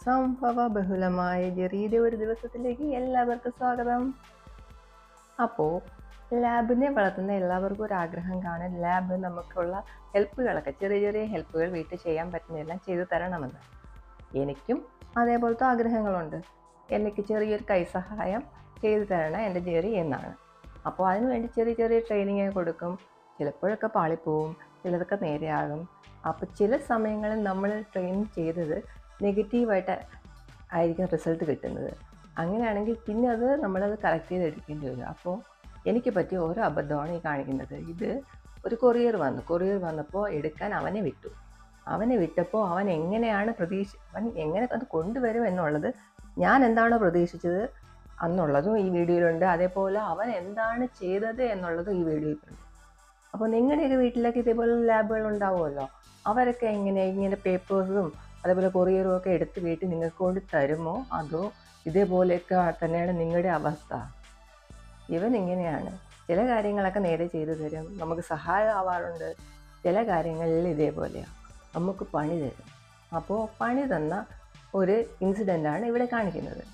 സംഭവബഹുലമായ ജെറിയുടെ ഒരു ദിവസത്തിലേക്ക് എല്ലാവർക്കും സ്വാഗതം. അപ്പോൾ ലാബിനെ വളർത്തുന്ന എല്ലാവർക്കും ഒരു ആഗ്രഹം കാണും, ലാബ് നമുക്കുള്ള ഹെൽപ്പുകളൊക്കെ ചെറിയ ചെറിയ ഹെൽപ്പുകൾ വീട്ടിൽ ചെയ്യാൻ പറ്റുന്നതെല്ലാം ചെയ്തു തരണമെന്ന്. എനിക്കും അതേപോലത്തെ ആഗ്രഹങ്ങളുണ്ട്. എനിക്ക് ചെറിയൊരു കൈസഹായം ചെയ്തു തരണം എൻ്റെ ജെറി എന്നാണ്. അപ്പോൾ അതിനുവേണ്ടി ചെറിയ ചെറിയ ട്രെയിനിങ് കൊടുക്കും. ചിലപ്പോഴൊക്കെ പാളിപ്പോവും, ചിലതൊക്കെ നേരെയാകും. അപ്പോൾ ചില സമയങ്ങളിൽ നമ്മൾ ട്രെയിൻ ചെയ്തത് നെഗറ്റീവായിട്ട് ആയിരിക്കും റിസൾട്ട് കിട്ടുന്നത്. അങ്ങനെയാണെങ്കിൽ പിന്നെ നമ്മളത് കറക്റ്റ് ചെയ്തെടുക്കേണ്ടി വരും. അപ്പോൾ എനിക്ക് പറ്റിയ ഓരോ അബദ്ധമാണ് ഈ കാണിക്കുന്നത്. ഇത് ഒരു കൊറിയർ വന്നപ്പോൾ എടുക്കാൻ അവനെ വിട്ടപ്പോൾ അവൻ എങ്ങനെ അത് കൊണ്ടുവരും എന്നുള്ളത്, ഞാൻ എന്താണോ പ്രതീക്ഷിച്ചത് അന്നുള്ളതും ഈ വീഡിയോയിലുണ്ട്. അതേപോലെ അവൻ എന്താണ് ചെയ്തത് എന്നുള്ളതും ഈ വീഡിയോയിലുണ്ട്. അപ്പോൾ നിങ്ങളുടെയൊക്കെ വീട്ടിലൊക്കെ ഇതേപോലെ ലാബുകൾ ഉണ്ടാവുമല്ലോ. അവരൊക്കെ ഇങ്ങനെ പേപ്പേഴ്സും അതേപോലെ കൊറിയറും ഒക്കെ എടുത്ത് വീട്ടിൽ നിങ്ങൾക്ക് കൊണ്ട് തരുമോ, അതോ ഇതേപോലെയൊക്കെ തന്നെയാണ് നിങ്ങളുടെ അവസ്ഥ? ഇവൻ ഇങ്ങനെയാണ്. ചില കാര്യങ്ങളൊക്കെ നേരെ ചെയ്തു തരും, നമുക്ക് സഹായമാവാറുണ്ട്. ചില കാര്യങ്ങളിൽ ഇതേപോലെയാണ്, നമുക്ക് പണി തരും. അപ്പോൾ പണി തന്ന ഒരു ഇൻസിഡൻ്റാണ് ഇവിടെ കാണിക്കുന്നത്.